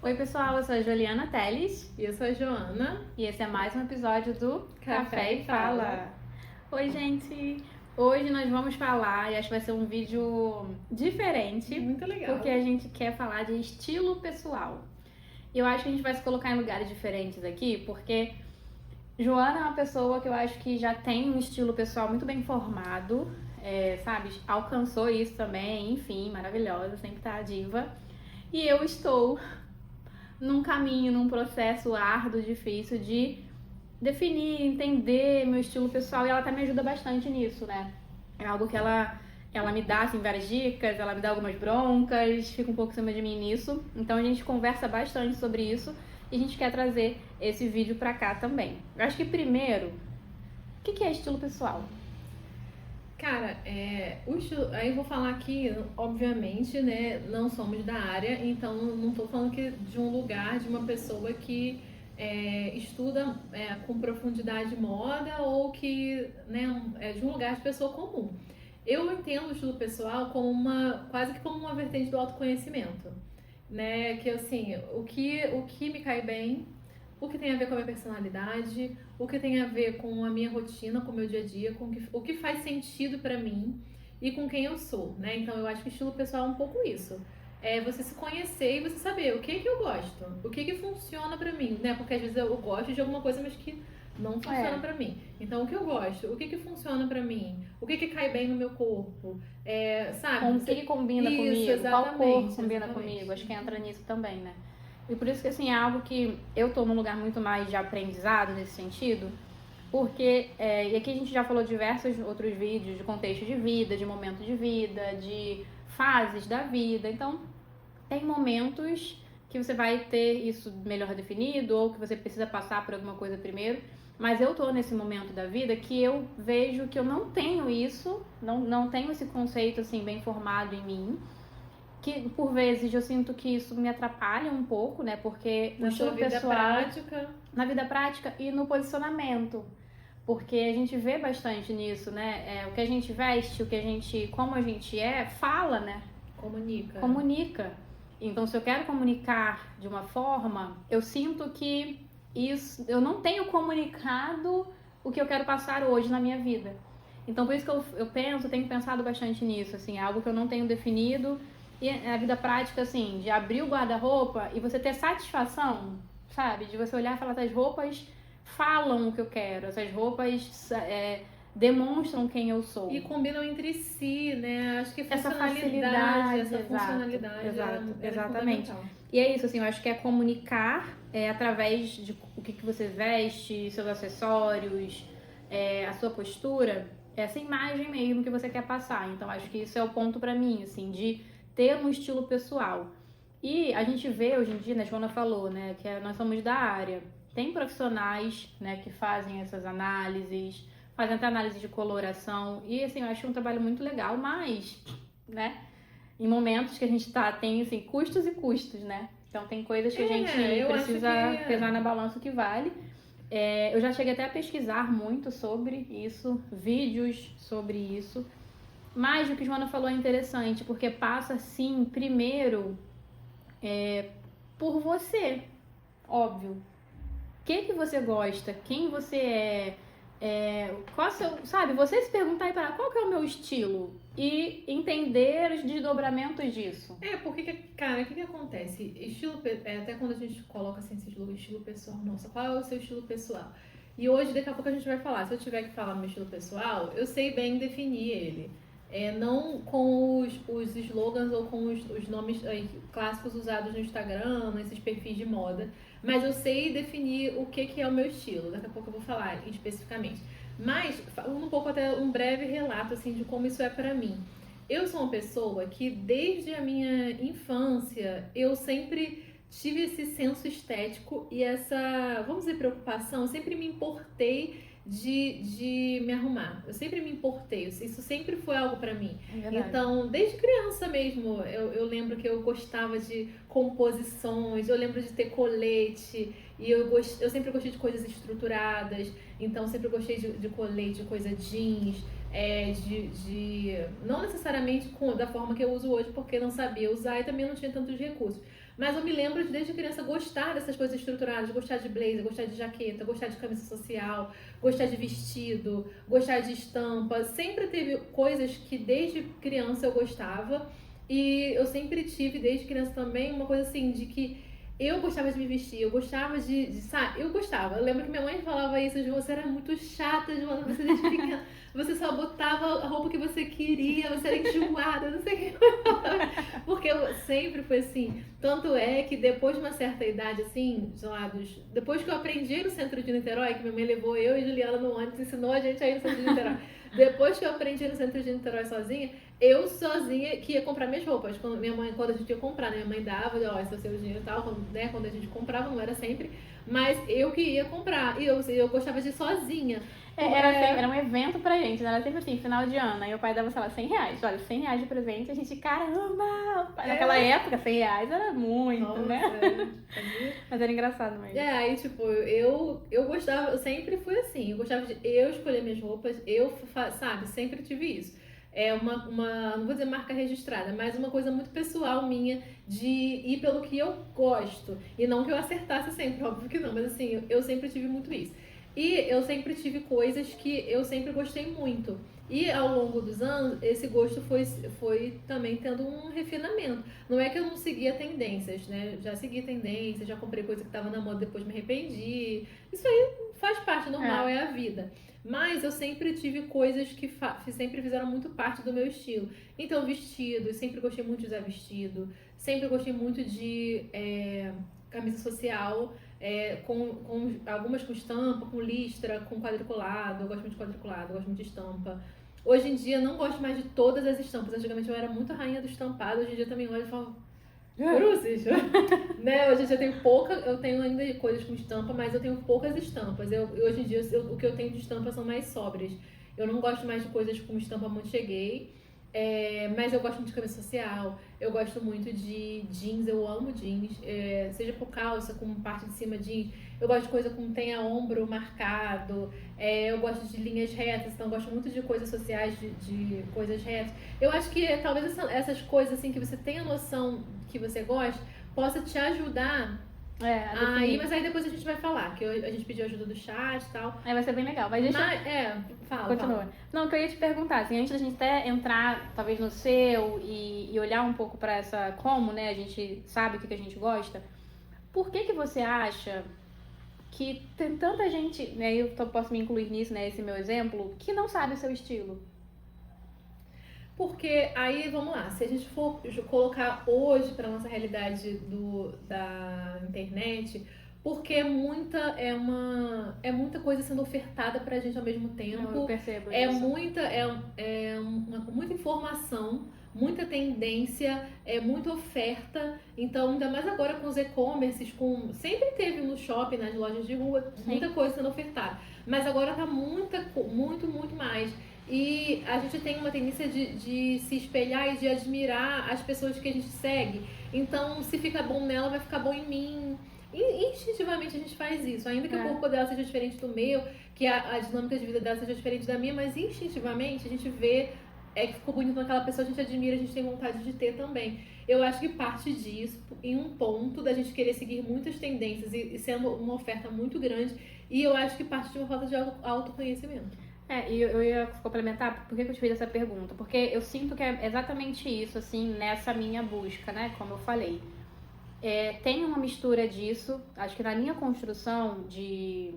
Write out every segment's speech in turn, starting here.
Oi pessoal, eu sou a Juliana Teles E eu sou a Joana. e esse é mais um episódio do Café e Fala. Oi gente, hoje nós vamos falar, e acho que vai ser um vídeo diferente, Muito legal. porque a gente quer falar de estilo pessoal. E eu acho que a gente vai se colocar em lugares diferentes aqui, porque Joana é uma pessoa que eu acho que já tem um estilo pessoal muito bem formado, sabe? Alcançou isso também, enfim, maravilhosa, sempre tá diva. E eu estou num caminho, num processo árduo, difícil de definir, entender meu estilo pessoal, e ela até me ajuda bastante nisso, né? É algo que ela me dá, assim, várias dicas, ela me dá algumas broncas, fica um pouco em cima de mim nisso. Então a gente conversa bastante sobre isso e a gente quer trazer esse vídeo pra cá também. Eu acho que primeiro, o que é estilo pessoal? Cara, aí eu vou falar aqui, obviamente, né? Não somos da área, então não tô falando que de um lugar, de uma pessoa que estuda com profundidade moda ou que, né, é de um lugar de pessoa comum. Eu entendo o estilo pessoal como quase que como uma vertente do autoconhecimento, né? Que assim, o que me cai bem, o que tem a ver com a minha personalidade, o que tem a ver com a minha rotina, com o meu dia a dia, o que faz sentido pra mim e com quem eu sou, né? Então eu acho que estilo pessoal é um pouco isso. É você se conhecer e você saber o que eu gosto, o que funciona pra mim, né? Porque às vezes eu gosto de alguma coisa, mas que não funciona pra mim. Então o que eu gosto, o que funciona pra mim, o que cai bem no meu corpo, sabe? Com o que combina Isso, comigo? Qual cor exatamente, combina exatamente. comigo? Acho que entra nisso também, né? E por isso que, assim, é algo que eu tô num lugar muito mais de aprendizado nesse sentido, porque, e aqui a gente já falou diversos outros vídeos de contexto de vida, de momento de vida, de fases da vida. Então, tem momentos que você vai ter isso melhor definido ou que você precisa passar por alguma coisa primeiro. Mas eu tô nesse momento da vida que eu vejo que eu não tenho isso, não tenho esse conceito assim bem formado em mim. Que por vezes eu sinto que isso me atrapalha um pouco, né? Porque o Na sua estilo vida pessoal, prática. na vida prática e no posicionamento. Porque a gente vê bastante nisso, né? O que a gente veste, como a gente fala, né? Comunica. Então, se eu quero comunicar de uma forma, eu sinto que eu não tenho comunicado o que eu quero passar hoje na minha vida. Então, por isso que eu tenho pensado bastante nisso, assim, é algo que eu não tenho definido. E a vida prática, assim, de abrir o guarda-roupa e você ter satisfação, sabe? De você olhar e falar, essas roupas falam o que eu quero, essas roupas demonstram quem eu sou. E combinam entre si, né? Acho que Essa funcionalidade, facilidade, funcionalidade exatamente. fundamental. E é isso, assim, eu acho que é comunicar através de o que você veste, seus acessórios, a sua postura, essa imagem mesmo que você quer passar. Então, acho que isso é o ponto pra mim, assim, de ter um estilo pessoal. E a gente vê hoje em dia, né, a Joana falou, né, que nós somos da área. Tem profissionais, né, que fazem essas análises, fazem até análise de coloração. E, assim, eu acho um trabalho muito legal, mas, né, em momentos que a gente tem, assim, custos e custos, né? Então, tem coisas que a gente precisa pesar na balança o que vale. Eu já cheguei até a pesquisar muito sobre isso, vídeos sobre isso. Mas o que a Joana falou é interessante, porque passa, sim, primeiro por você, óbvio. O que você gosta, quem você qual é o seu, sabe? Você se perguntar e parar, qual que é o meu estilo? E entender os desdobramentos disso. Porque, cara, o que acontece? Até quando a gente coloca assim, esse estilo pessoal, nossa, qual é o seu estilo pessoal? E hoje, daqui a pouco a gente vai falar. Se eu tiver que falar meu estilo pessoal, eu sei bem definir ele. Não com os slogans ou com os nomes clássicos usados no Instagram, nesses perfis de moda. Mas eu sei definir o que é o meu estilo. Daqui a pouco eu vou falar especificamente. Mas, um pouco até um breve relato assim, de como isso é pra mim. Eu sou uma pessoa que, desde a minha infância, eu sempre tive esse senso estético e essa, vamos dizer, preocupação. Eu sempre me importei de me arrumar. Eu sempre me importei. Isso sempre foi algo pra mim. Então, desde criança mesmo, eu lembro que eu gostava de composições, eu lembro de ter colete, e eu sempre gostei de coisas estruturadas. Então, sempre gostei de colete, de coisa jeans, não necessariamente da forma que eu uso hoje, porque não sabia usar e também não tinha tantos recursos. Mas eu me lembro de desde criança gostar dessas coisas estruturadas, gostar de blazer, gostar de jaqueta, gostar de camisa social, gostar de vestido, gostar de estampa. Sempre teve coisas que desde criança eu gostava. E eu sempre tive, desde criança também, uma coisa assim, de que eu gostava de me vestir, eu gostava sabe, eu gostava. Eu lembro que minha mãe falava isso, de você era muito chata, Joana, você desde pequena, você só botava a roupa que você queria, você era enjoada, não sei o que. Porque eu sempre fui assim. Tanto é que depois de uma certa idade, assim, sei lá, depois que eu aprendi no centro de Niterói, que minha mãe levou eu e Juliana no ônibus, ensinou a gente a ir no centro de Niterói. Depois que eu aprendi no centro de Niterói sozinha, eu sozinha que ia comprar minhas roupas. Quando a gente ia comprar, né? Minha mãe dava, ó, esse é o seu dinheiro e tal, quando a gente comprava, não era sempre, mas eu que ia comprar. E eu gostava de ir sozinha. Era um evento pra gente, né? Era sempre assim, final de ano. Aí o pai dava, sei lá, R$100. Olha, R$100 de presente, a gente, caramba! Naquela época, R$100 era muito, Nossa, né? Mas era engraçado mesmo. Aí, tipo, eu gostava, eu sempre fui assim, eu gostava de eu escolher minhas roupas, sabe, sempre tive isso. É não vou dizer marca registrada, mas uma coisa muito pessoal minha de ir pelo que eu gosto. E não que eu acertasse sempre, óbvio que não, mas assim, eu sempre tive muito isso. E eu sempre tive coisas que eu sempre gostei muito. E ao longo dos anos, esse gosto foi também tendo um refinamento. Não é que eu não seguia tendências, né? Já segui tendências, já comprei coisa que estava na moda, depois me arrependi. Isso aí faz parte, normal, é a vida. Mas eu sempre tive coisas que sempre fizeram muito parte do meu estilo. Então, vestido, eu sempre gostei muito de usar vestido. Sempre gostei muito de camisa social. Com algumas com estampa, com listra, com quadriculado. Eu gosto muito de quadriculado, eu gosto muito de estampa. Hoje em dia eu não gosto mais de todas as estampas. Antigamente eu era muito a rainha do estampado. Hoje em dia eu também olho e falo, cruzes, né? Hoje em dia eu tenho ainda coisas com estampa, mas eu tenho poucas estampas. Hoje em dia o que eu tenho de estampa são mais sóbrias. Eu não gosto mais de coisas com estampa muito cheguei. Mas eu gosto muito de camisa social, eu gosto muito de jeans, eu amo jeans, seja por calça, com parte de cima jeans, eu gosto de coisa com tenha ombro marcado, eu gosto de linhas retas, então eu gosto muito de coisas sociais, de coisas retas. Eu acho que talvez essas coisas assim que você tenha noção que você gosta, possa te ajudar. Mas aí depois a gente vai falar, que a gente pediu ajuda do chat e tal. Vai ser bem legal. Mas deixa fala. Continua. Não, o que eu ia te perguntar, assim, antes da gente até entrar, talvez, no seu e olhar um pouco pra essa como, né, a gente sabe o que a gente gosta, por que você acha que tem tanta gente, né, eu posso me incluir nisso, né, esse meu exemplo, que não sabe o seu estilo? Porque aí, vamos lá, se a gente for colocar hoje para nossa realidade da internet, porque é muita coisa sendo ofertada pra gente ao mesmo tempo. Eu percebo isso. Muita informação, muita tendência, muita oferta. Então, ainda mais agora com os e-commerces, sempre teve no shopping, nas lojas de rua, muita coisa sendo ofertada. Mas agora tá muito mais. E a gente tem uma tendência de se espelhar e de admirar as pessoas que a gente segue. Então, se fica bom nela, vai ficar bom em mim. E instintivamente a gente faz isso. Ainda que o corpo dela seja diferente do meu, que a dinâmica de vida dela seja diferente da minha, mas instintivamente a gente vê que ficou bonito naquela pessoa, a gente admira, a gente tem vontade de ter também. Eu acho que parte disso, em um ponto da gente querer seguir muitas tendências e sendo uma oferta muito grande, e eu acho que parte de uma falta de autoconhecimento. E eu ia complementar, por que eu te fiz essa pergunta? Porque eu sinto que é exatamente isso, assim, nessa minha busca, né? Como eu falei. Tem uma mistura disso, acho que na minha construção de,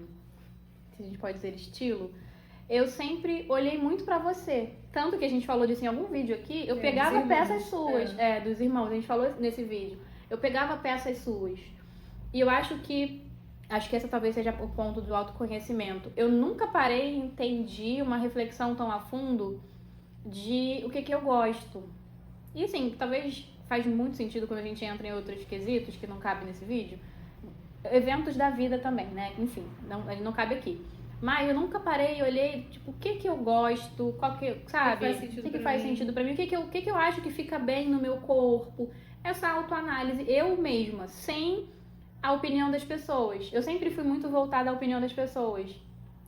se a gente pode dizer, estilo, eu sempre olhei muito pra você. Tanto que a gente falou disso em algum vídeo aqui, eu pegava peças suas, dos irmãos, a gente falou nesse vídeo. Eu pegava peças suas. E eu acho que essa talvez seja o ponto do autoconhecimento. Eu nunca parei e entendi uma reflexão tão a fundo de o que eu gosto. E assim, talvez faz muito sentido quando a gente entra em outros quesitos que não cabem nesse vídeo. Eventos da vida também, né? Enfim, não cabe aqui. Mas eu nunca parei e olhei, tipo, o que eu gosto, sabe? O que faz sentido pra mim, o que eu acho que fica bem no meu corpo. Essa autoanálise, eu mesma, sem a opinião das pessoas. Eu sempre fui muito voltada à opinião das pessoas.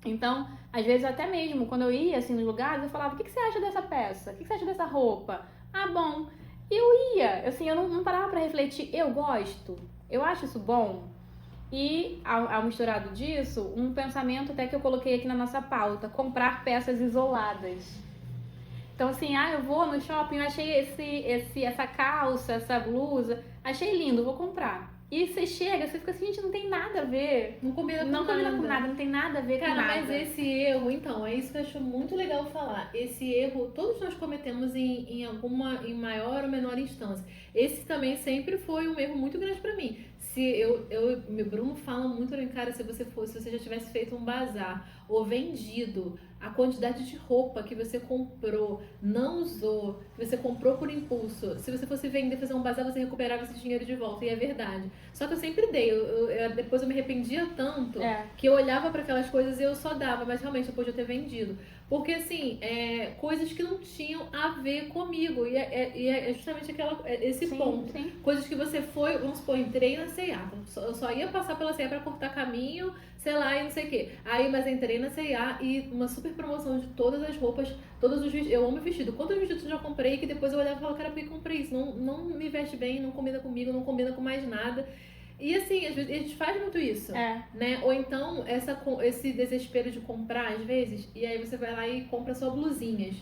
Então, às vezes até mesmo, quando eu ia assim nos lugares, eu falava, o que você acha dessa peça? O que você acha dessa roupa? Ah, bom. E eu ia, assim, eu não parava pra refletir, eu gosto, eu acho isso bom. E ao misturado disso, um pensamento até que eu coloquei aqui na nossa pauta, comprar peças isoladas. Então assim, eu vou no shopping, eu achei essa calça, essa blusa, achei lindo, vou comprar. E você chega, você fica assim, gente, não tem nada a ver. Não combina Não com combina nada. com nada, não tem nada a ver com Cara, nada. mas esse erro, então, é isso que eu acho muito legal falar. Esse erro, todos nós cometemos em maior ou menor instância. Esse também sempre foi um erro muito grande pra mim. Meu Bruno fala muito pra mim, cara, se você já tivesse feito um bazar ou vendido a quantidade de roupa que você comprou, não usou, que você comprou por impulso, se você fosse vender, fazer um bazar, você recuperava esse dinheiro de volta, e é verdade. Só que eu sempre dei, depois eu me arrependia tanto que eu olhava para aquelas coisas e eu só dava, mas realmente depois de eu ter vendido. Porque assim, coisas que não tinham a ver comigo, e é justamente esse Sim, ponto. sim. Coisas que você foi, vamos supor, entrei na C&A, eu só ia passar pela C&A para cortar caminho, sei lá, e não sei o quê. Aí, mas entrei na C&A e uma super promoção de todas as roupas, todos os vestidos. Eu amo vestido. Quantos vestidos eu já comprei que depois eu olhava e falava, cara, por que comprei isso? Não me veste bem, não combina comigo, não combina com mais nada. E assim, às vezes a gente faz muito isso, né? Ou então esse desespero de comprar, às vezes, e aí você vai lá e compra só blusinhas.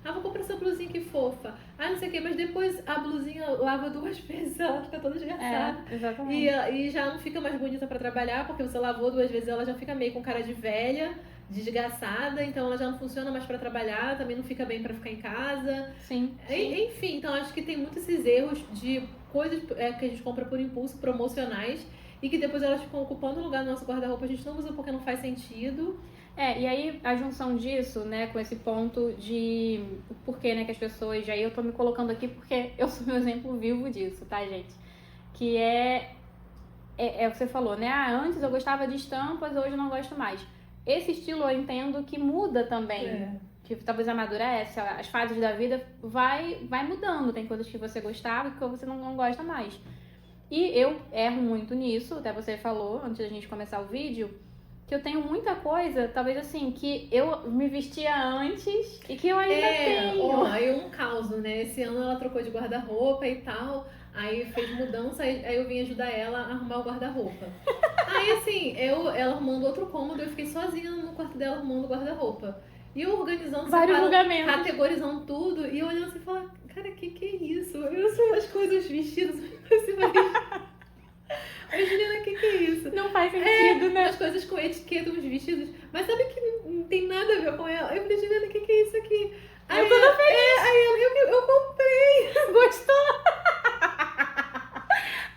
Vou comprar essa blusinha que fofa. Não sei o que, mas depois a blusinha lava 2 vezes, ela fica toda desgastada. Exatamente. E já não fica mais bonita pra trabalhar, porque você lavou 2 vezes, ela já fica meio com cara de velha, desgastada, então ela já não funciona mais pra trabalhar, também não fica bem pra ficar em casa. Sim. Enfim, então acho que tem muitos esses erros de coisas que a gente compra por impulso, promocionais, e que depois elas ficam ocupando o lugar no nosso guarda-roupa, a gente não usa porque não faz sentido. E aí a junção disso, né, com esse ponto de porquê, né, que as pessoas, aí eu tô me colocando aqui porque eu sou um exemplo vivo disso, tá, gente? Que é o que você falou, né? Antes eu gostava de estampas, hoje eu não gosto mais. Esse estilo eu entendo que muda também. Que talvez amadurece, as fases da vida vai mudando. Tem coisas que você gostava e que você não gosta mais. E eu erro muito nisso, até você falou, antes da gente começar o vídeo, que eu tenho muita coisa, talvez assim, que eu me vestia antes e que eu ainda tenho. Aí um caos, né? Esse ano ela trocou de guarda-roupa e tal, aí fez mudança, aí eu vim ajudar ela a arrumar o guarda-roupa. Aí assim, ela arrumando outro cômodo, eu fiquei sozinha no quarto dela arrumando o guarda-roupa. E eu organizando, categorizando tudo, e eu olhando assim e falando, cara, que é isso? Eu sou as coisas vestidas, assim, mas Juliana, que é isso? Não faz sentido, né? As coisas com etiqueta, uns vestidos, mas sabe que não tem nada a ver com ela? Eu falei, Juliana, que é isso aqui? Aí eu tô feliz. Aí eu comprei. Gostou?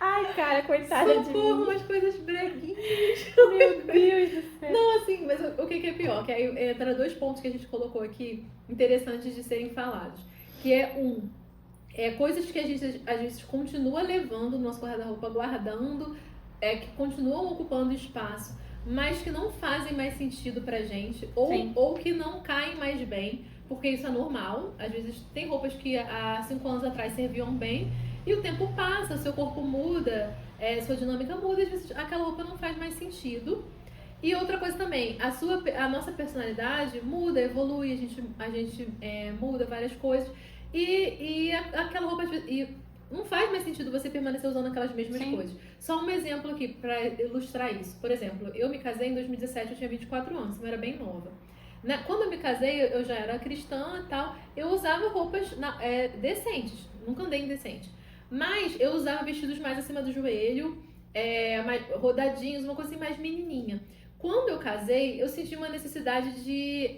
Ai, cara, coitada de mim. Umas coisas breguinhas. Meu Deus do céu. Não, assim, mas o que é pior? Que aí entra 2 pontos que a gente colocou aqui, interessantes de serem falados. Que coisas que a gente continua levando no nosso guarda-roupa, guardando, que continuam ocupando espaço, mas que não fazem mais sentido pra gente, ou que não caem mais bem, porque isso é normal. Às vezes tem roupas que há 5 anos atrás serviam bem, e o tempo passa, seu corpo muda, sua dinâmica muda, às vezes aquela roupa não faz mais sentido. E outra coisa também, a nossa personalidade muda, evolui, a gente muda várias coisas. E aquela roupa não faz mais sentido você permanecer usando aquelas mesmas coisas. Só um exemplo aqui pra ilustrar isso. Por exemplo, eu me casei em 2017, eu tinha 24 anos, eu era bem nova. Quando eu me casei, eu já era cristã e tal, eu usava roupas decentes, nunca andei indecente. Mas eu usava vestidos mais acima do joelho, mais rodadinhos, uma coisa assim mais menininha. Quando eu casei, eu senti uma necessidade de...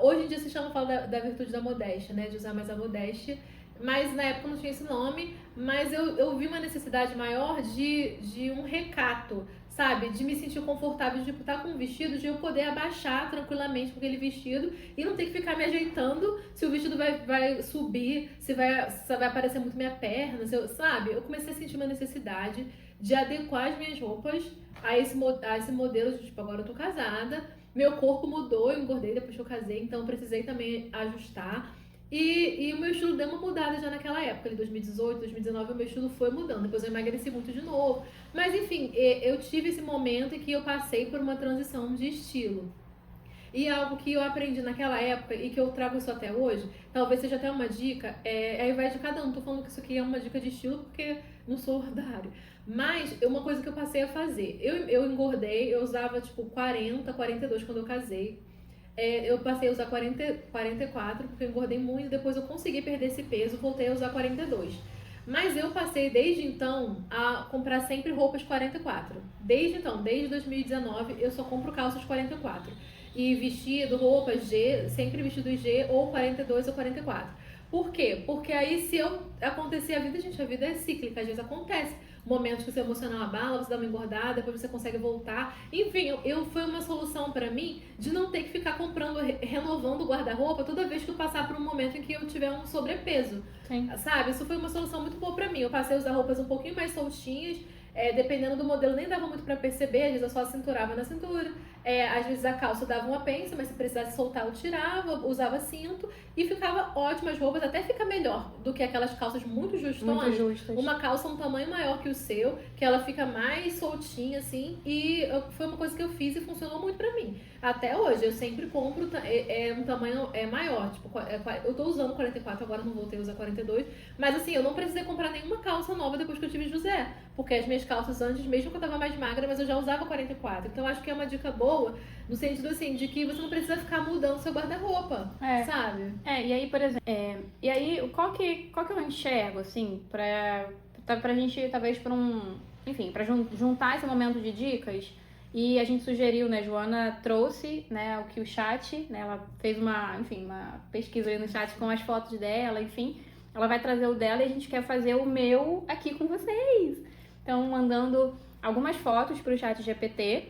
hoje em dia se fala da virtude da modéstia, né? De usar mais a modéstia. Mas na época não tinha esse nome. Mas eu vi uma necessidade maior de um recato, sabe? De me sentir confortável, de estar com um vestido, de eu poder abaixar tranquilamente com aquele vestido e não ter que ficar me ajeitando se o vestido vai subir, se vai aparecer muito minha perna, sabe? Eu comecei a sentir uma necessidade de adequar as minhas roupas a esse modelo de, tipo, agora eu tô casada, meu corpo mudou, eu engordei depois que eu casei, então eu precisei também ajustar. E o meu estilo deu uma mudada já naquela época, em 2018, 2019, o meu estilo foi mudando. Depois eu emagreci muito de novo. Mas enfim, eu tive esse momento em que eu passei por uma transição de estilo. E algo que eu aprendi naquela época e que eu trago isso até hoje, talvez seja até uma dica, aí vai de cada um. Tô falando que isso aqui é uma dica de estilo porque não sou da área. Mas uma coisa que eu passei a fazer, eu engordei, eu usava tipo 40, 42 quando eu casei. Eu passei a usar 44 porque eu engordei muito, depois eu consegui perder esse peso, voltei a usar 42. Mas eu passei desde então a comprar sempre roupas 44. Desde então, desde 2019, eu só compro calças 44. E vestido, roupas G, sempre vestido G ou 42 ou 44. Por quê? Porque aí se eu acontecer a vida, gente, a vida é cíclica, às vezes acontece. Momentos que o seu emocional abala, você dá uma engordada, depois você consegue voltar. Enfim, foi uma solução pra mim de não ter que ficar comprando, renovando o guarda-roupa toda vez que eu passar por um momento em que eu tiver um sobrepeso. Sim. Sabe? Isso foi uma solução muito boa pra mim. Eu passei a usar roupas um pouquinho mais soltinhas, dependendo do modelo, nem dava muito pra perceber, às vezes eu só cinturava na cintura. Às vezes a calça dava uma pence, mas se precisasse soltar eu tirava, usava cinto e ficava ótimas roupas, até fica melhor do que aquelas calças muito justonas. Muito justas. Uma calça um tamanho maior que o seu, que ela fica mais soltinha assim, e foi uma coisa que eu fiz e funcionou muito pra mim. Até hoje, eu sempre compro um tamanho maior, tipo, eu tô usando 44, agora não voltei a usar 42, mas assim, eu não precisei comprar nenhuma calça nova depois que eu tive José, porque as minhas calças antes, mesmo que eu tava mais magra, mas eu já usava 44, então acho que é uma dica boa, no sentido assim, de que você não precisa ficar mudando seu guarda-roupa, sabe? E aí, por exemplo, e aí, qual que eu enxergo, assim, pra gente, talvez, enfim, pra juntar esse momento de dicas, e a gente sugeriu, né, Joana trouxe, né, o que o chat, né, ela fez uma pesquisa aí no chat com as fotos dela, enfim, ela vai trazer o dela e a gente quer fazer o meu aqui com vocês. Então, mandando algumas fotos pro chat GPT,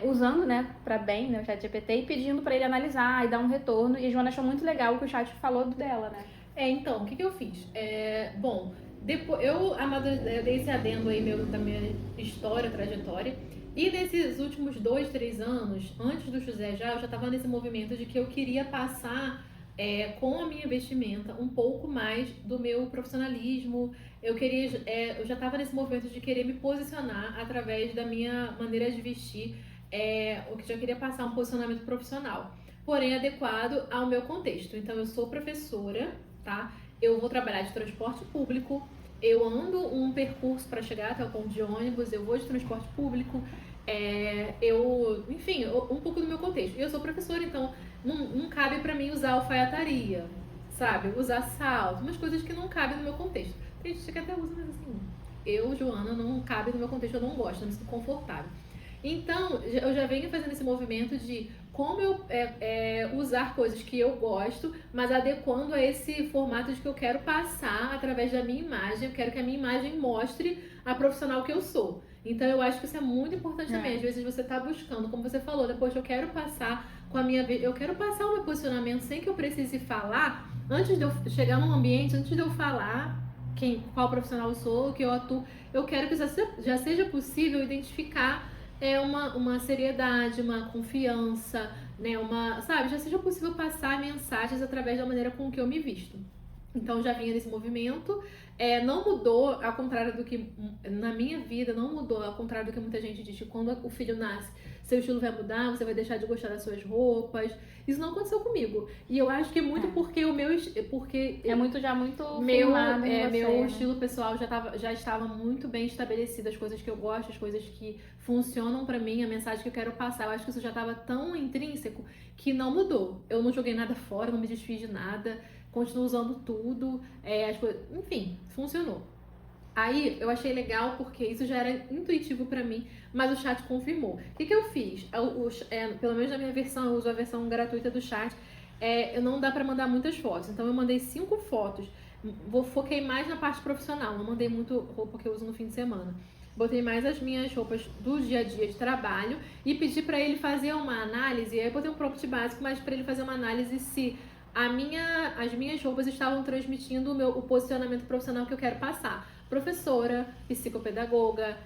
usando, né, pra bem, né, o chat GPT, e pedindo pra ele analisar e dar um retorno, e a Joana achou muito legal o que o chat falou dela, né? Então, o que eu fiz? Bom, depois eu dei esse adendo aí da minha história, trajetória, e nesses últimos 2, 3 anos, antes do José eu já estava nesse movimento de que eu queria passar com a minha vestimenta um pouco mais do meu profissionalismo. Eu já estava nesse movimento de querer me posicionar através da minha maneira de vestir, o que já queria passar um posicionamento profissional, porém adequado ao meu contexto. Então eu sou professora, tá? Eu vou trabalhar de transporte público, eu ando um percurso para chegar até o ponto de ônibus, eu vou de transporte público, enfim, um pouco do meu contexto. Eu sou professora, então não cabe para mim usar alfaiataria, sabe? Usar salto, umas coisas que não cabem no meu contexto. Tem gente que até usa, mas assim, eu, Joana, não cabe no meu contexto, eu não gosto, eu não me sinto confortável. Então, eu já venho fazendo esse movimento de como eu usar coisas que eu gosto, mas adequando a esse formato de que eu quero passar através da minha imagem. Eu quero que a minha imagem mostre a profissional que eu sou. Então, eu acho que isso é muito importante também. Às vezes você tá buscando, como você falou, depois eu quero passar eu quero passar o meu posicionamento sem que eu precise falar, antes de eu chegar num ambiente, antes de eu falar qual profissional eu sou, que eu atuo, eu quero que já seja possível identificar uma seriedade, uma confiança, né, sabe, já seja possível passar mensagens através da maneira com que eu me visto. Então já vinha nesse movimento, não mudou, ao contrário do que na minha vida, não mudou, ao contrário do que muita gente diz, que quando o filho nasce, seu estilo vai mudar, você vai deixar de gostar das suas roupas. Isso não aconteceu comigo. E eu acho que é muito porque o meu... Porque muito meu, firmado em você, meu né? estilo pessoal já estava muito bem estabelecido, as coisas que eu gosto, as coisas que funcionam pra mim, a mensagem que eu quero passar. Eu acho que isso já estava tão intrínseco que não mudou. Eu não joguei nada fora, não me desfiz de nada, continuo usando tudo, as coisas, enfim, funcionou. Aí eu achei legal porque isso já era intuitivo pra mim, mas o chat confirmou. O que eu fiz? Pelo menos na minha versão, eu uso a versão gratuita do chat, não dá pra mandar muitas fotos. Então eu mandei 5 fotos. Foquei mais na parte profissional, não mandei muito roupa que eu uso no fim de semana. Botei mais as minhas roupas do dia a dia de trabalho e pedi pra ele fazer uma análise. Aí eu botei um prompt básico, mas pra ele fazer uma análise se as minhas roupas estavam transmitindo o posicionamento profissional que eu quero passar. Professora, psicopedagoga,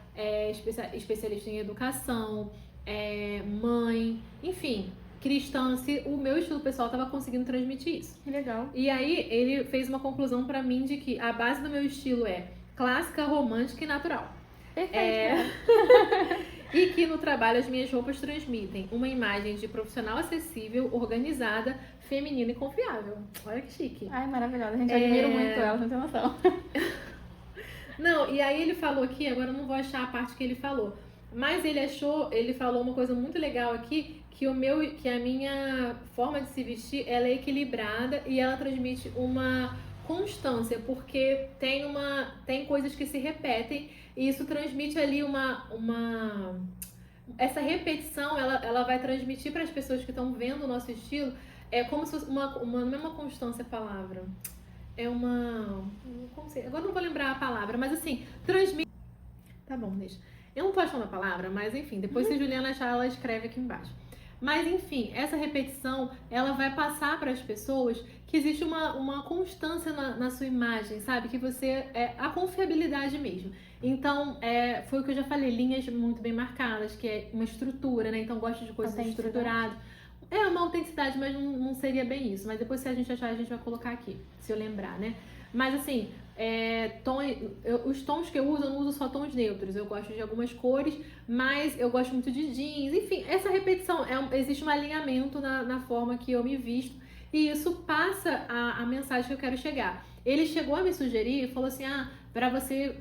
especialista em educação, mãe, enfim, cristã, se o meu estilo pessoal estava conseguindo transmitir isso. Que legal. E aí ele fez uma conclusão pra mim de que a base do meu estilo é clássica, romântica e natural. Perfeito. E que no trabalho as minhas roupas transmitem uma imagem de profissional acessível, organizada, feminina e confiável. Olha que chique. Ai, maravilhosa. A gente admira muito ela, não tem noção. Não, e aí ele falou aqui, agora eu não vou achar a parte que ele falou. Mas ele falou uma coisa muito legal aqui, que a minha forma de se vestir, ela é equilibrada e ela transmite uma constância, porque tem coisas que se repetem e isso transmite ali essa repetição, ela vai transmitir para as pessoas que estão vendo o nosso estilo, é como se fosse não é uma constância a palavra, é uma, como sei, agora não vou lembrar a palavra, mas assim, transmite, tá bom, deixa. Eu não tô achando a palavra, mas enfim, depois se a Juliana achar, ela escreve aqui embaixo. Mas enfim, essa repetição, ela vai passar para as pessoas que existe uma constância na sua imagem, sabe? Que você, a confiabilidade mesmo. Então, foi o que eu já falei, linhas muito bem marcadas, que é uma estrutura, né? Então, gosto de coisas estruturadas. É uma autenticidade, mas não seria bem isso. Mas depois, se a gente achar, a gente vai colocar aqui, se eu lembrar, né? Mas assim, os tons que eu não uso só tons neutros. Eu gosto de algumas cores, mas eu gosto muito de jeans. Enfim, essa repetição, existe um alinhamento na forma que eu me visto. E isso passa a mensagem que eu quero chegar. Ele chegou a me sugerir e falou assim, para você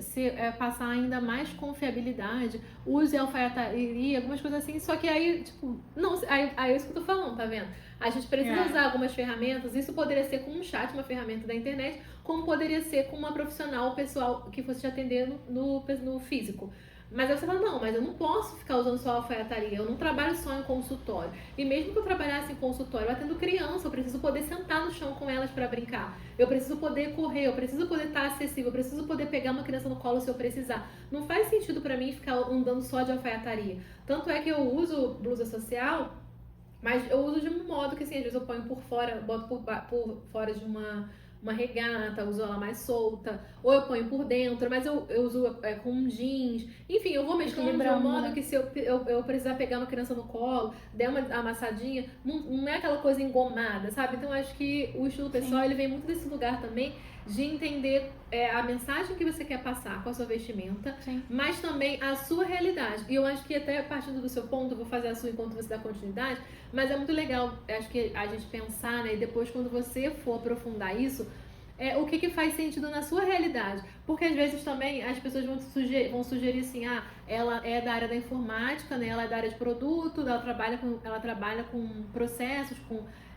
passar ainda mais confiabilidade, use alfaiataria, algumas coisas assim. Só que aí, tipo, não, aí é isso que eu tô falando, tá vendo? A gente precisa usar algumas ferramentas. Isso poderia ser com um chat, uma ferramenta da internet, como poderia ser com uma profissional pessoal que fosse te atender no físico. Mas aí você fala, não, mas eu não posso ficar usando só alfaiataria, eu não trabalho só em consultório. E mesmo que eu trabalhasse em consultório, eu atendo criança, eu preciso poder sentar no chão com elas para brincar. Eu preciso poder correr, eu preciso poder estar acessível, eu preciso poder pegar uma criança no colo se eu precisar. Não faz sentido para mim ficar andando só de alfaiataria. Tanto é que eu uso blusa social, mas eu uso de um modo que, assim, às vezes eu ponho por fora, boto por fora de uma regata, uso ela mais solta, ou eu ponho por dentro, mas eu uso com jeans. Enfim, eu vou mesclando de um modo que se eu precisar pegar uma criança no colo, der uma amassadinha, não é aquela coisa engomada, sabe? Então, acho que o estilo pessoal, ele vem muito desse lugar também, de entender a mensagem que você quer passar com a sua vestimenta, mas também a sua realidade. E eu acho que até partindo do seu ponto, eu vou fazer a sua enquanto você dá continuidade, mas é muito legal, acho que a gente pensar, né, e depois quando você for aprofundar isso, o que faz sentido na sua realidade. Porque às vezes também as pessoas vão sugerir assim, ela é da área da informática, né, ela é da área de produto, ela trabalha com processos,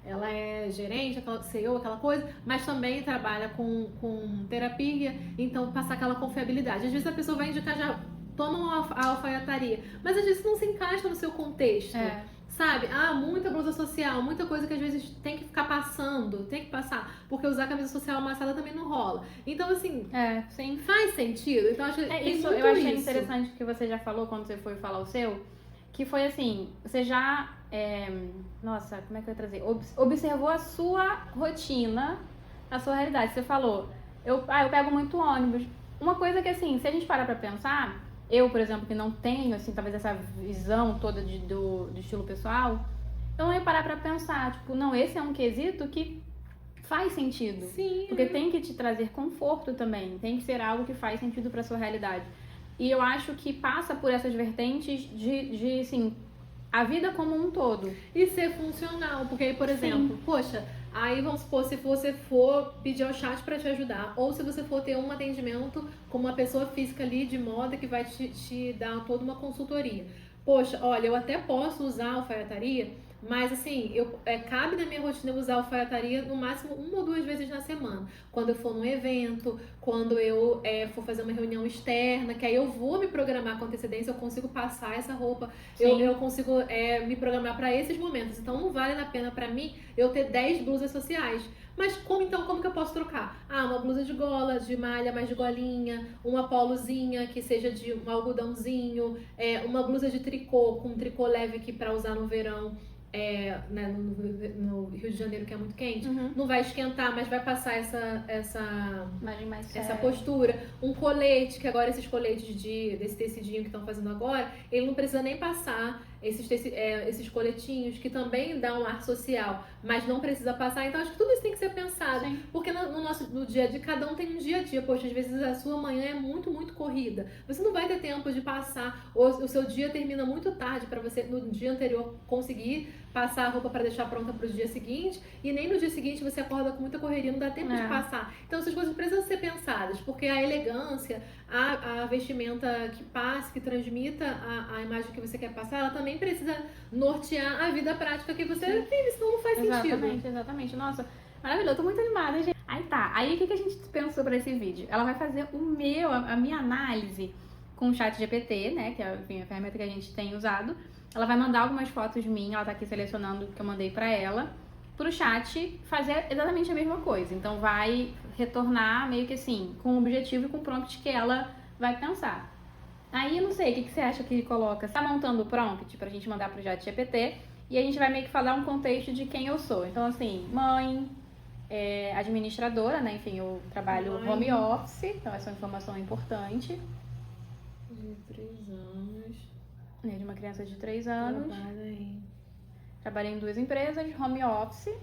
ela é gerente, aquela CEO, aquela coisa, mas também trabalha com terapia, então passar aquela confiabilidade. Às vezes a pessoa vai indicar já, toma a alfaiataria, mas às vezes não se encaixa no seu contexto. Sabe? Muita blusa social, muita coisa que às vezes tem que ficar passando, tem que passar, porque usar camisa social amassada também não rola. Então, assim, faz sentido. Então, acho isso. Eu achei interessante que você já falou quando você foi falar o seu, que foi assim, você já, nossa, como é que eu ia trazer? Observou a sua rotina, a sua realidade. Você falou, eu pego muito ônibus. Uma coisa que, assim, se a gente parar pra pensar, eu, por exemplo, que não tenho, assim, talvez essa visão toda do estilo pessoal, eu não ia parar pra pensar, tipo, não, esse é um quesito que faz sentido. Sim. Porque tem que te trazer conforto também, tem que ser algo que faz sentido pra sua realidade. E eu acho que passa por essas vertentes de assim, a vida como um todo. E ser funcional, porque aí, por exemplo, poxa, aí vamos supor, se você for pedir ao chat para te ajudar, ou se você for ter um atendimento com uma pessoa física ali de moda que vai te dar toda uma consultoria. Poxa, olha, eu até posso usar a alfaiataria, mas assim, cabe na minha rotina usar a alfaiataria no máximo 1 ou 2 vezes na semana. Quando eu for num evento, quando eu for fazer uma reunião externa, que aí eu vou me programar com antecedência, eu consigo passar essa roupa, eu consigo me programar para esses momentos. Então não vale a pena para mim eu ter 10 blusas sociais. Mas como que eu posso trocar? Uma blusa de gola, de malha, mais de golinha, uma polozinha que seja de um algodãozinho, uma blusa de tricô, com um tricô leve aqui para usar no verão. Né, no Rio de Janeiro, que é muito quente, não vai esquentar, mas vai passar essa postura. Um colete, que agora esses coletes desse tecidinho que estão fazendo agora, ele não precisa nem passar esses coletinhos que também dão um ar social, mas não precisa passar. Então acho que tudo isso tem que ser pensado. Sim. Porque no dia a dia, cada um tem um dia a dia. Poxa, às vezes a sua manhã é muito, muito corrida. Você não vai ter tempo de passar, ou o seu dia termina muito tarde para você, no dia anterior, conseguir passar a roupa para deixar pronta para o dia seguinte, e nem no dia seguinte você acorda com muita correria, não dá tempo de passar. Então essas coisas precisam ser pensadas, porque a elegância, a vestimenta que passe, que transmita a imagem que você quer passar, ela também precisa nortear a vida prática que você vive, senão não faz sentido. Exatamente. Nossa, maravilhoso, eu tô muito animada, gente. Aí tá, aí o que a gente pensou pra esse vídeo? Ela vai fazer a minha análise com o chat GPT, né, que é a ferramenta que a gente tem usado. Ela vai mandar algumas fotos minhas, ela tá aqui selecionando o que eu mandei pra ela, pro chat fazer exatamente a mesma coisa. Então vai retornar meio que assim, com o objetivo e com o prompt que ela vai pensar. Aí eu não sei, o que você acha que ele coloca? Você tá montando o prompt pra gente mandar pro chat GPT e a gente vai meio que falar um contexto de quem eu sou. Então assim, mãe, administradora, né? Enfim, eu trabalho home office, então essa é uma informação importante. De 3 anos. De uma criança de 3 anos. Trabalha em 2 empresas, home office.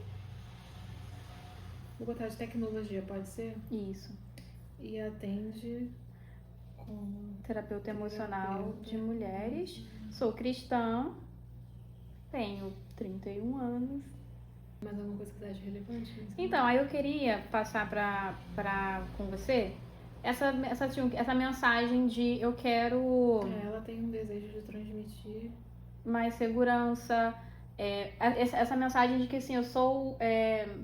Vou botar de tecnologia, pode ser? Isso. E atende como terapeuta emocional de mulheres. Sou cristã. Tenho 31 anos. Mais alguma coisa que você acha relevante? Então, aí eu queria passar com você essa mensagem de eu quero... ela tem um desejo de transmitir mais segurança, essa mensagem de que assim, eu sou,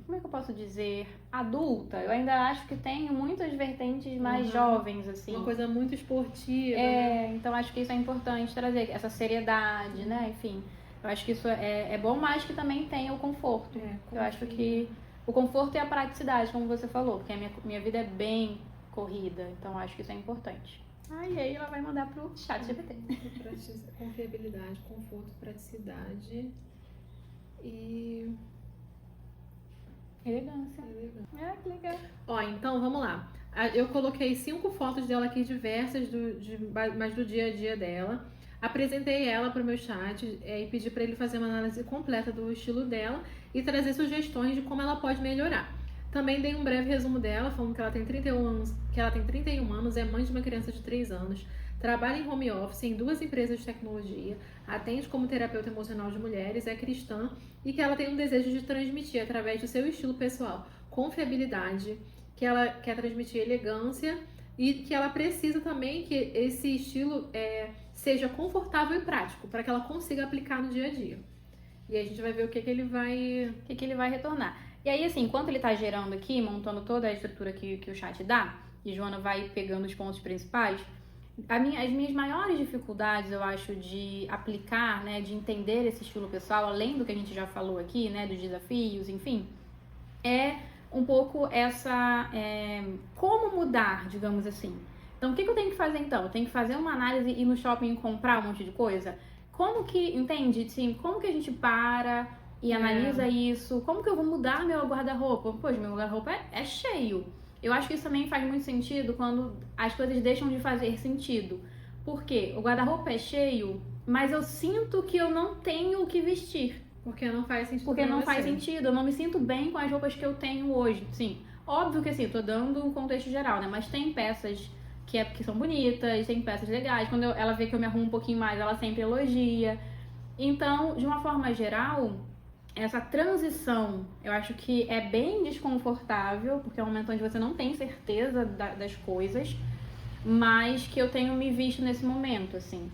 como é que eu posso dizer, adulta. Eu ainda acho que tenho muitas vertentes mais jovens, assim. Uma coisa muito esportiva, né? Então acho que isso é importante trazer, essa seriedade, né? Enfim, eu acho que isso é bom, mas que também tem o conforto. Eu acho que o conforto e a praticidade, como você falou, porque a minha vida é bem corrida, então acho que isso é importante. E aí ela vai mandar pro chat GPT. Confiabilidade, conforto, praticidade e elegância. Que legal. Então vamos lá. Eu coloquei 5 fotos dela aqui diversas, mais do dia a dia dela. Apresentei ela para o meu chat e pedi para ele fazer uma análise completa do estilo dela e trazer sugestões de como ela pode melhorar. Também dei um breve resumo dela, falando que ela tem 31 anos, é mãe de uma criança de 3 anos, trabalha em home office em 2 empresas de tecnologia, atende como terapeuta emocional de mulheres, é cristã e que ela tem um desejo de transmitir, através do seu estilo pessoal, confiabilidade, que ela quer transmitir elegância e que ela precisa também que esse estilo seja confortável e prático, para que ela consiga aplicar no dia a dia. E aí a gente vai ver o que ele vai retornar. E aí, assim, enquanto ele tá gerando aqui, montando toda a estrutura que o chat dá, e Joana vai pegando os pontos principais, as minhas maiores dificuldades, eu acho, de aplicar, né, de entender esse estilo pessoal, além do que a gente já falou aqui, né, dos desafios, enfim, é um pouco como mudar, digamos assim. Então, o que eu tenho que fazer, então? Eu tenho que fazer uma análise e ir no shopping e comprar um monte de coisa? Como que, entende? Sim, como que a gente para e analisa isso? Como que eu vou mudar meu guarda-roupa? Poxa, meu guarda-roupa é cheio. Eu acho que isso também faz muito sentido quando as coisas deixam de fazer sentido. Por quê? O guarda-roupa é cheio, mas eu sinto que eu não tenho o que vestir. Porque não faz sentido. Porque não faz sentido. Eu não me sinto bem com as roupas que eu tenho hoje. Sim, óbvio que assim, eu tô dando um contexto geral, né? Mas tem peças que são bonitas, tem peças legais. Quando ela vê que eu me arrumo um pouquinho mais, ela sempre elogia. Então, de uma forma geral, essa transição, eu acho que é bem desconfortável, porque é um momento onde você não tem certeza das coisas, mas que eu tenho me visto nesse momento, assim,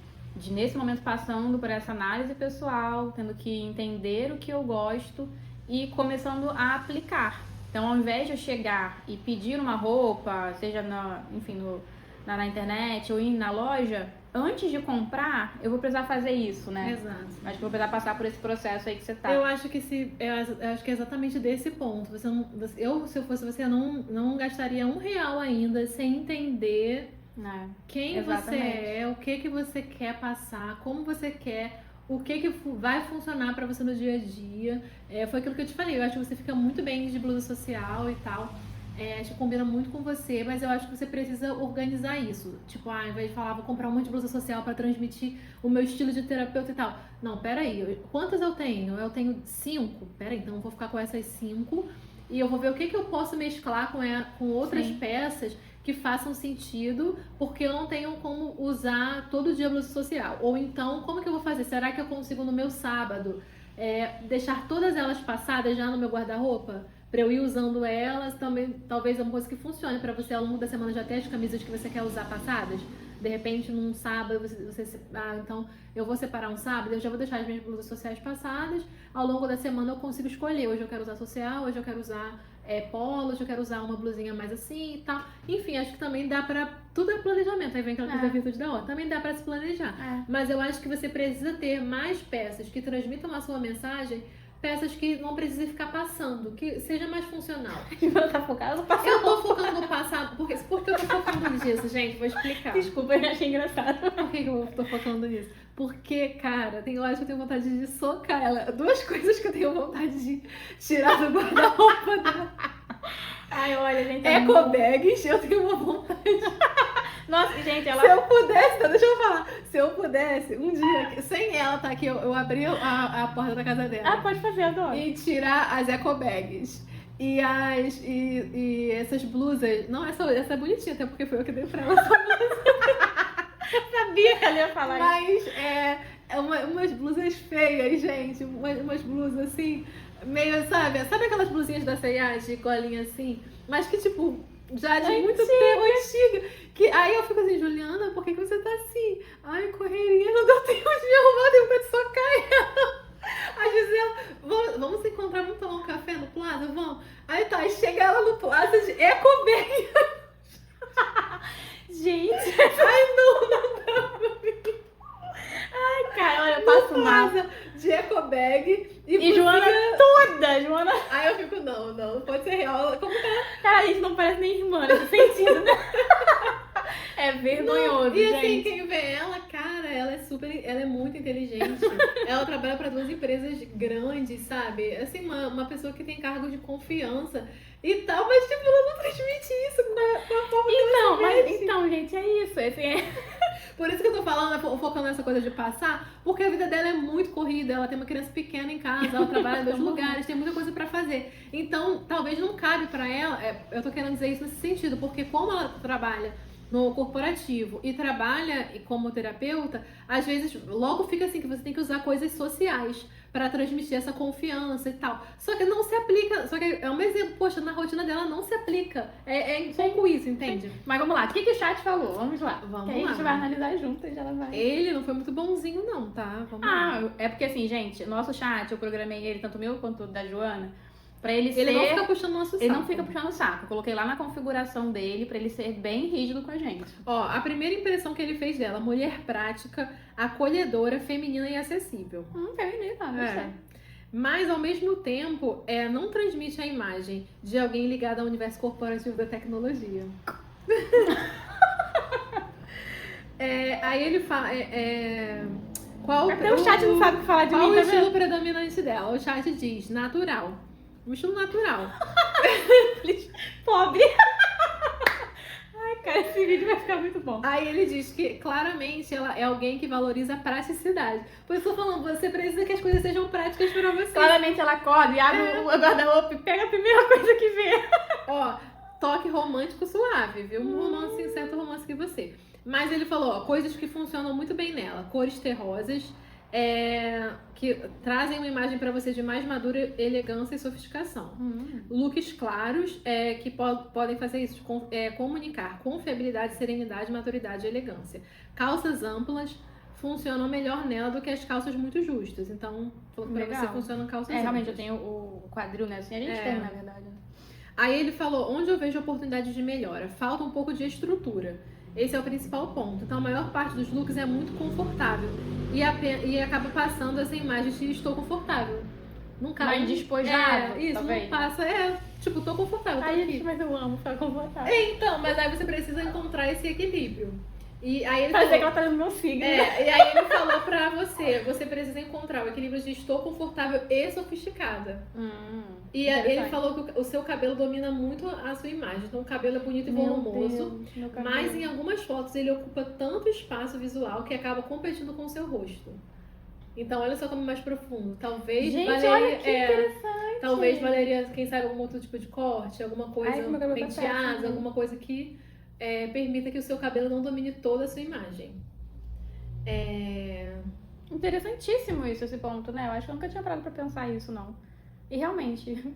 nesse momento passando por essa análise pessoal, tendo que entender o que eu gosto e começando a aplicar. Então, ao invés de eu chegar e pedir uma roupa, seja na internet ou ir na loja, antes de comprar, eu vou precisar fazer isso, né? Exato. Acho que vou precisar passar por esse processo aí que você tá. Eu acho que é exatamente desse ponto. Se eu fosse você, não gastaria R$1 ainda sem entender quem você é, o que você quer passar, como você quer, o que vai funcionar pra você no dia a dia. Foi aquilo que eu te falei, eu acho que você fica muito bem de blusa social e tal. acho que combina muito com você, mas eu acho que você precisa organizar isso. Tipo, ao invés de falar, vou comprar um monte de blusa social pra transmitir o meu estilo de terapeuta e tal. Não, peraí, quantas eu tenho? Eu tenho 5. Peraí, então eu vou ficar com essas 5 e eu vou ver o que eu posso mesclar com outras peças que façam sentido, porque eu não tenho como usar todo dia blusa social. Ou então, como que eu vou fazer? Será que eu consigo no meu sábado deixar todas elas passadas já no meu guarda-roupa? Pra eu ir usando elas, também, talvez é uma coisa que funcione pra você ao longo da semana já ter as camisas que você quer usar passadas. De repente, num sábado, então eu vou separar um sábado, eu já vou deixar as minhas blusas sociais passadas. Ao longo da semana eu consigo escolher. Hoje eu quero usar social, hoje eu quero usar polo, hoje eu quero usar uma blusinha mais assim e tal. Enfim, acho que também dá pra... Tudo é planejamento, aí vem aquela coisa da virtude da hora. Também dá pra se planejar. Mas eu acho que você precisa ter mais peças que transmitam a sua mensagem, peças que não precisem ficar passando, que seja mais funcional. Você tá focada no passado? Eu tô focando no passado, porque eu tô focando nisso, gente, vou explicar. Desculpa, eu achei engraçado. Por que eu tô focando nisso? Porque, cara, eu acho que eu tenho vontade de socar ela. 2 coisas que eu tenho vontade de tirar do guarda-roupa dela. Ai, olha, gente. Ecobags, eu tenho uma vontade. Nossa, gente, ela... Se eu pudesse, deixa eu falar. Se eu pudesse, um dia, sem ela tá aqui, eu abri a porta da casa dela. pode fazer, adoro. E tirar as ecobags. E essas blusas. Não, essa é bonitinha, até porque foi eu que dei pra ela. Sabia que ela ia falar isso. Mas umas blusas feias, gente. Umas blusas assim, meio, sabe aquelas blusinhas da C&A de colinha assim? Mas que tipo, já de muito tempo, antiga. Que aí eu fico assim, Juliana, por que você tá assim? Ai, correria, não deu tempo de me arrumar, deu tempo de socar ela. A Gisela, vamos se encontrar, vamos tomar um café no Plaza? Vamos. Aí tá, aí chega ela no Plaza de ecobag. Gente. Ai, não dá pra mim. Ai, cara, olha, eu passo mal. De ecobag E Joana toda, Joana. Aí eu fico, não pode ser real. Como que ela... Cara, a gente não parece nem irmã nesse sentido, né? É vergonhoso, E gente. assim, quem vê ela, cara, ela é muito inteligente. Ela trabalha para 2 empresas grandes, sabe? Assim, uma pessoa que tem cargo de confiança e tal, mas tipo, ela não transmite isso com a forma Então, gente, é isso. Por isso que eu tô falando, focando nessa coisa de passar, porque a vida dela é muito corrida, ela tem uma criança pequena em casa, ela trabalha em 2 lugares, tem muita coisa pra fazer. Então, talvez não cabe pra ela, eu tô querendo dizer isso nesse sentido, porque como ela trabalha no corporativo e trabalha como terapeuta, às vezes logo fica assim que você tem que usar coisas sociais para transmitir essa confiança e tal. Só que não se aplica, só que é um exemplo, poxa, na rotina dela não se aplica. É um pouco isso, entende? Mas vamos lá, o que o chat falou? Vamos lá. Vamos que aí lá. a gente vai analisar juntas, ela vai. Ele não foi muito bonzinho não, tá? Vamos lá. É porque assim, gente, nosso chat, eu programei ele, tanto o meu quanto o da Joana, pra ele ser... Ele não fica puxando nosso saco. Ele não fica puxando o saco. Eu coloquei lá na configuração dele pra ele ser bem rígido com a gente. Ó, a primeira impressão que ele fez dela, mulher prática, acolhedora, feminina e acessível. Feminina, gostei. Mas, ao mesmo tempo, não transmite a imagem de alguém ligado ao universo corporativo da tecnologia. Aí ele fala... Até o chat não sabe o que falar de mim, Qual o tá estilo vendo? predominante dela? O chat diz natural. Um estilo natural. Pobre. Ai, cara, esse vídeo vai ficar muito bom. Aí ele diz que, claramente, ela é alguém que valoriza a praticidade. Por isso eu tô falando, você precisa que as coisas sejam práticas pra você. Claramente ela acorda e abre o guarda-roupa e pega a primeira coisa que vê. Ó, toque romântico suave, viu? Um romance, certo romance que você. Mas ele falou, ó, coisas que funcionam muito bem nela. Cores terrosas, que trazem uma imagem pra você de mais madura elegância e sofisticação. Looks claros, que podem fazer isso, comunicar confiabilidade, serenidade, maturidade e elegância. Calças amplas funcionam melhor nela do que as calças muito justas. Então, falou que pra você funcionam calças amplas. Realmente, eu tenho o quadril, né? Assim, a gente tem, na verdade. Aí ele falou, onde eu vejo oportunidade de melhora? Falta um pouco de estrutura. Esse é o principal ponto. Então, a maior parte dos looks é muito confortável. E acaba passando essa imagem de estou confortável. Não cabe. Mais despojável, Isso, talvez. não passa. Tipo, tô confortável. Ai, gente, mas eu amo ficar confortável. Então, mas aí você precisa encontrar esse equilíbrio. E aí ele Parecia que falou, ela tá lendo meu signo. e aí ele falou pra você precisa encontrar o equilíbrio de estou confortável e sofisticada. E ele falou que o seu cabelo domina muito a sua imagem. Então o cabelo é bonito e volumoso, mas em algumas fotos ele ocupa tanto espaço visual que acaba competindo com o seu rosto. Então olha só como é mais profundo. Talvez Gente, valeria, olha que interessante. talvez valeria, quem sabe, algum outro tipo de corte, alguma coisa Ai, meu cabelo tá penteada, péssimo. alguma coisa que permita que o seu cabelo não domine toda a sua imagem. Interessantíssimo isso, esse ponto, né? Eu acho que eu nunca tinha parado pra pensar isso, não. E realmente.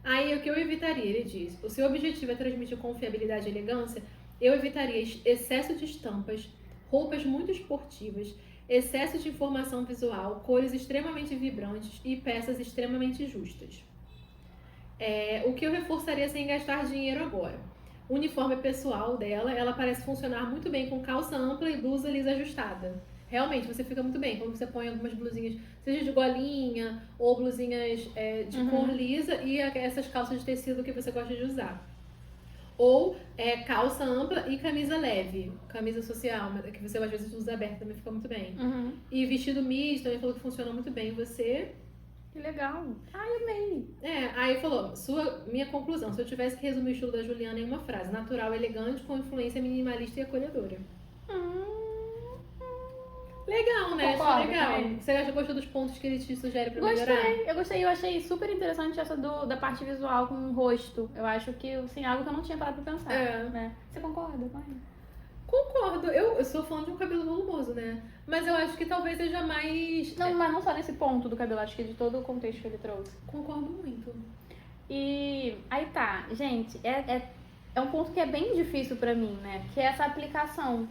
Aí, o que eu evitaria, ele diz, o seu objetivo é transmitir confiabilidade e elegância, eu evitaria excesso de estampas, roupas muito esportivas, excesso de informação visual, cores extremamente vibrantes e peças extremamente justas. O que eu reforçaria sem gastar dinheiro agora? O uniforme pessoal dela, ela parece funcionar muito bem com calça ampla e blusa lisa ajustada. Realmente, você fica muito bem quando você põe algumas blusinhas, seja de golinha ou blusinhas de cor lisa e essas calças de tecido que você gosta de usar. Ou calça ampla e camisa leve, camisa social, que você às vezes usa aberta, também fica muito bem. E vestido misto, também falou que funciona muito bem em você. Que legal. Ai, amei. Aí falou, minha conclusão, se eu tivesse que resumir o estilo da Juliana em uma frase, natural, elegante, com influência minimalista e acolhedora. Legal, né? Concordo, Achei legal. também. Você já gostou dos pontos que ele te sugere pra melhorar? Eu achei super interessante essa da parte visual com o rosto. Eu acho que, assim, algo que eu não tinha parado pra pensar. Né? Você concorda, mãe? Concordo. Eu sou fã de um cabelo volumoso, né? Mas eu acho que talvez seja mais... Não, mas não só nesse ponto do cabelo, acho que de todo o contexto que ele trouxe. Concordo muito. E aí tá, gente, é um ponto que é bem difícil pra mim, né? Que é essa aplicação.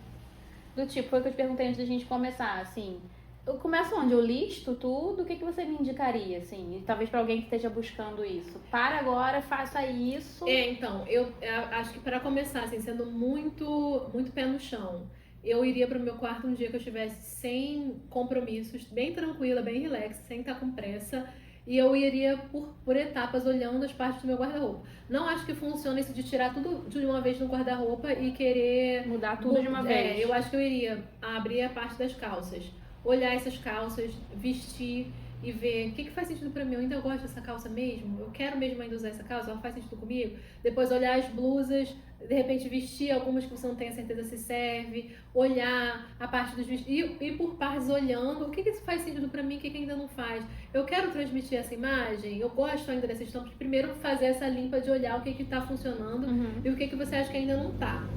Do tipo, foi o que eu te perguntei antes da gente começar, assim. Eu começo onde? Eu listo tudo? O que você me indicaria, assim? E talvez pra alguém que esteja buscando isso. Para agora, faça isso. Então, eu acho que para começar, assim, sendo muito, muito pé no chão, eu iria pro meu quarto um dia que eu estivesse sem compromissos, bem tranquila, bem relax, sem estar com pressa. E eu iria por etapas olhando as partes do meu guarda-roupa. Não acho que funciona isso de tirar tudo de uma vez no guarda-roupa e querer... Mudar tudo de uma vez. Eu acho que eu iria abrir a parte das calças. Olhar essas calças, vestir e ver o que faz sentido pra mim. Eu ainda gosto dessa calça mesmo? Eu quero mesmo ainda usar essa calça? Ela faz sentido comigo? Depois olhar as blusas, de repente vestir algumas que você não tem certeza se serve, olhar a parte dos vestidos, ir por partes olhando o que faz sentido pra mim, o que ainda não faz. Eu quero transmitir essa imagem, eu gosto ainda dessa estampa, primeiro fazer essa limpa de olhar o que tá funcionando e o que você acha que ainda não tá.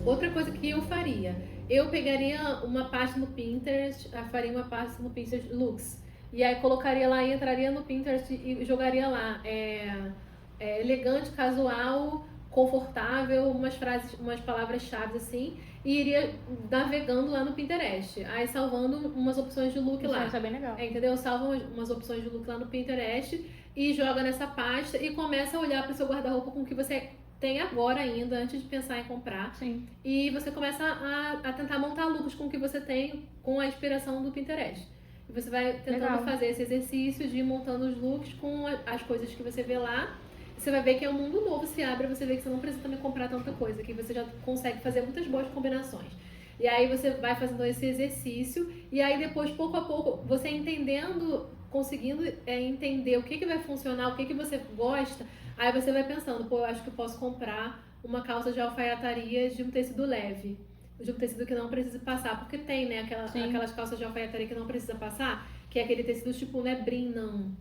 Outra coisa que eu faria, eu pegaria uma parte no Pinterest, faria uma parte no Pinterest Looks, e aí colocaria lá, entraria no Pinterest e jogaria lá, elegante, casual, confortável, umas frases, umas palavras-chave assim, e iria navegando lá no Pinterest, aí salvando umas opções de look lá. Isso é bem legal. Entendeu? Salva umas opções de look lá no Pinterest e joga nessa pasta e começa a olhar para o seu guarda-roupa com o que você tem agora ainda, antes de pensar em comprar. Sim. E você começa a tentar montar looks com o que você tem, com a inspiração do Pinterest. E você vai tentando fazer esse exercício de ir montando os looks com as coisas que você vê lá. Você vai ver que é um mundo novo, se abre, você vê que você não precisa também comprar tanta coisa, que você já consegue fazer muitas boas combinações. E aí você vai fazendo esse exercício, e aí depois, pouco a pouco, você entendendo, conseguindo entender o que vai funcionar, o que você gosta, aí você vai pensando, eu acho que eu posso comprar uma calça de alfaiataria de um tecido leve, de um tecido que não precisa passar, porque tem, né, aquelas calças de alfaiataria que não precisa passar, que é aquele tecido tipo, não é brim, não,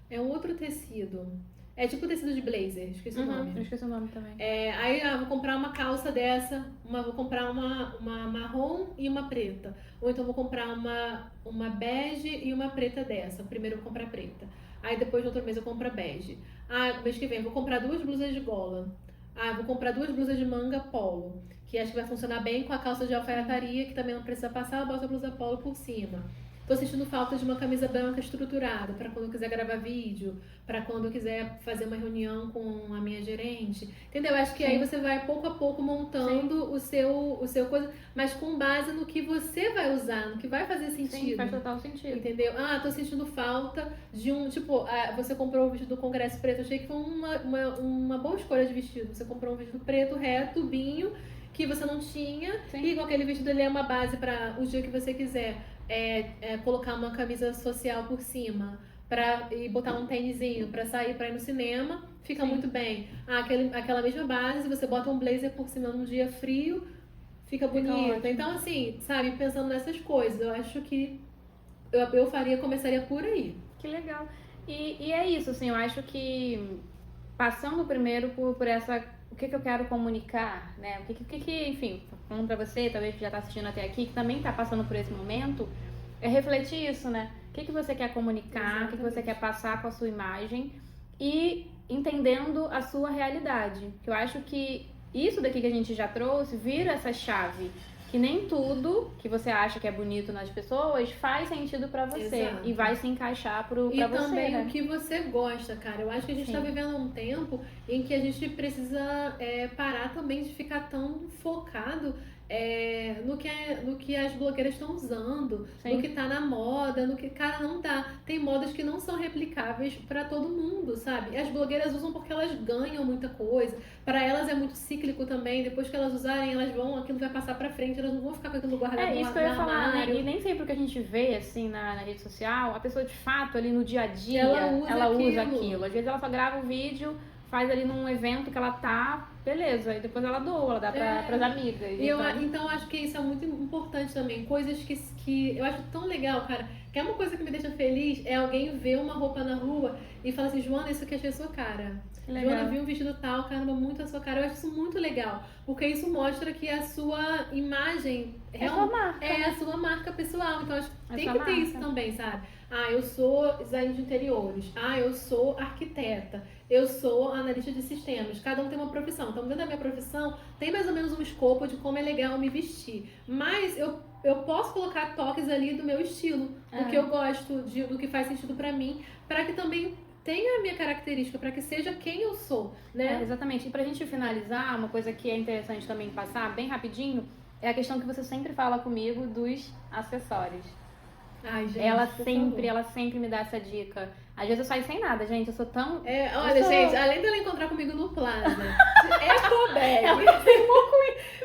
é um outro tecido. É tipo tecido de blazer, esqueci o nome. Eu esqueci o nome também. Aí eu vou comprar uma calça dessa, vou comprar uma marrom e uma preta. Ou então vou comprar uma bege e uma preta dessa. Primeiro eu vou comprar preta. Aí depois no outro mês eu compro a bege. Mês que vem eu vou comprar 2 blusas de gola. Vou comprar 2 blusas de manga polo. Que acho que vai funcionar bem com a calça de alfaiataria, que também não precisa passar, eu boto a blusa polo por cima. Tô sentindo falta de uma camisa branca estruturada para quando eu quiser gravar vídeo, para quando eu quiser fazer uma reunião com a minha gerente. Entendeu? Acho que aí você vai pouco a pouco montando o seu coisa, mas com base no que você vai usar, no que vai fazer sentido. Sim, faz total sentido. Entendeu? Tô sentindo falta de você comprou o vestido do Congresso preto, achei que foi uma boa escolha de vestido. Você comprou um vestido preto, reto, binho, que você não tinha, Sim. e com aquele vestido ele é uma base para o dia que você quiser colocar uma camisa social por cima. E botar um tênisinho pra sair, pra ir no cinema, fica Sim. muito bem. Aquela mesma base, se você bota um blazer por cima num dia frio, fica bonito. ótimo. Então, assim, sabe, pensando nessas coisas, eu acho que começaria por aí. Que legal. E é isso, assim, eu acho que passando primeiro por essa... O que eu quero comunicar, né? O que enfim, falando pra você, talvez que já tá assistindo até aqui, que também tá passando por esse momento, é refletir isso, né? O que você quer comunicar, o que você quer passar com a sua imagem e entendendo a sua realidade. Que eu acho que isso daqui que a gente já trouxe vira essa chave. Que nem tudo que você acha que é bonito nas pessoas faz sentido pra você. Exato. E vai se encaixar pra você, E também né? o que você gosta, cara. Eu acho que a gente tá vivendo um tempo em que a gente precisa parar também de ficar tão focado no que as blogueiras estão usando, Sim. no que tá na moda, no que, cara, não dá. Tem modas que não são replicáveis pra todo mundo, sabe? As blogueiras usam porque elas ganham muita coisa. Pra elas é muito cíclico também. Depois que elas usarem, aquilo vai passar pra frente, elas não vão ficar com aquilo guardado no armário. É isso que eu ia falar, né? E nem sempre que a gente vê, assim, na rede social, a pessoa de fato ali no dia a dia, ela usa aquilo. Às vezes ela só grava o vídeo, faz ali num evento que ela tá, beleza, e depois ela doa, ela dá pras amigas. Então eu acho que isso é muito importante também. Coisas que eu acho tão legal, cara. Que é uma coisa que me deixa feliz é alguém ver uma roupa na rua e falar assim, Joana, isso aqui achei a sua cara. Joana, vi um vestido tal, caramba, muito a sua cara. Eu acho isso muito legal. Porque isso mostra que a sua imagem é a sua marca. É a sua marca pessoal. Então acho que tem que ter isso também, sabe? Ah, eu sou designer de interiores. Ah, eu sou arquiteta. Eu sou analista de sistemas. Cada um tem uma profissão. Então, dentro da minha profissão, tem mais ou menos um escopo de como é legal me vestir. Mas eu posso colocar toques ali do meu estilo, do que eu gosto, do que faz sentido pra mim, para que também tenha a minha característica, para que seja quem eu sou, né? Exatamente. E pra gente finalizar, uma coisa que é interessante também passar, bem rapidinho, é a questão que você sempre fala comigo dos acessórios. Ai, gente, ela sempre me dá essa dica. Às vezes eu saio sem nada, gente. Eu sou tão. Olha, gente, além dela encontrar comigo no Plaza,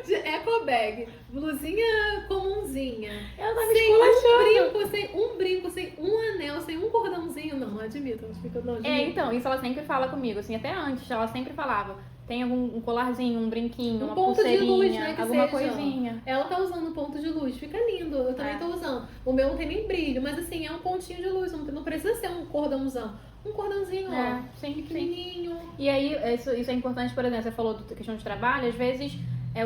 de eco bag, blusinha comunzinha, Ela tá me sem um brinco, sem um anel, sem um cordãozinho, não admito, não admito. Então, isso ela sempre fala comigo, assim, até antes, ela sempre falava. Tem algum colarzinho, um brinquinho, uma ponto pulseirinha, de luz, né, que alguma seja. Coisinha. Ela tá usando um ponto de luz, fica lindo. Eu também tô usando. O meu não tem nem brilho, mas assim, é um pontinho de luz, não precisa ser um cordãozão. Um cordãozinho, ó, pequenininho. Sim. E aí, isso é importante, por exemplo, você falou da questão de trabalho, às vezes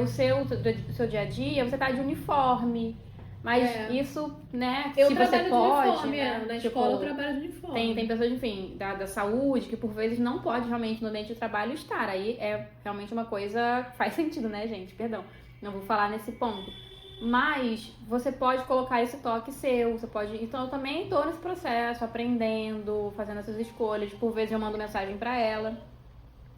o seu dia a dia, você tá de uniforme. Mas isso, né, eu se trabalho você de pode, uniforme, né? Na escola eu trabalho de uniforme. Tem pessoas, enfim, da saúde, que por vezes não pode realmente no ambiente de trabalho estar. Aí é realmente uma coisa que faz sentido, né, gente? Perdão, não vou falar nesse ponto. Mas você pode colocar esse toque seu, você pode... Então eu também tô nesse processo, aprendendo, fazendo essas escolhas. Por vezes eu mando mensagem pra ela,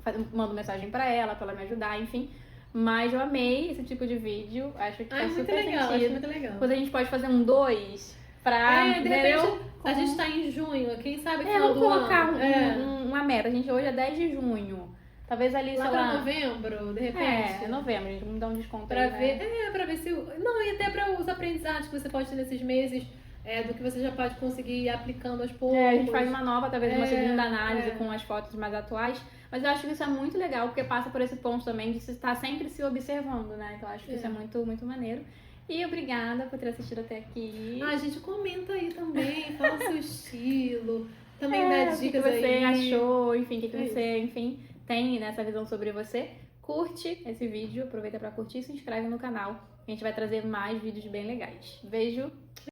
pra ela me ajudar, enfim... Mas eu amei esse tipo de vídeo, acho que faz super sentido. Acho muito legal. Depois a gente pode fazer um 2 pra... de repente, a gente tá em junho, quem sabe final do ano. Vamos colocar uma meta, a gente hoje é 10 de junho. Talvez ali, sei lá... novembro, de repente. Novembro, a gente vai dar um desconto pra aí, ver, né? Pra ver se... Não, e até pra os aprendizados que você pode ter nesses meses, do que você já pode conseguir ir aplicando aos poucos. A gente faz uma nova, talvez uma segunda análise com as fotos mais atuais. Mas eu acho que isso é muito legal, porque passa por esse ponto também de estar sempre se observando, né? Então eu acho que isso é muito, muito maneiro. E obrigada por ter assistido até aqui. A gente comenta aí também, fala o seu estilo, também dá dicas aí. O que você achou, enfim, o que você, enfim, tem nessa visão sobre você. Curte esse vídeo, aproveita pra curtir e se inscreve no canal. A gente vai trazer mais vídeos bem legais. Beijo!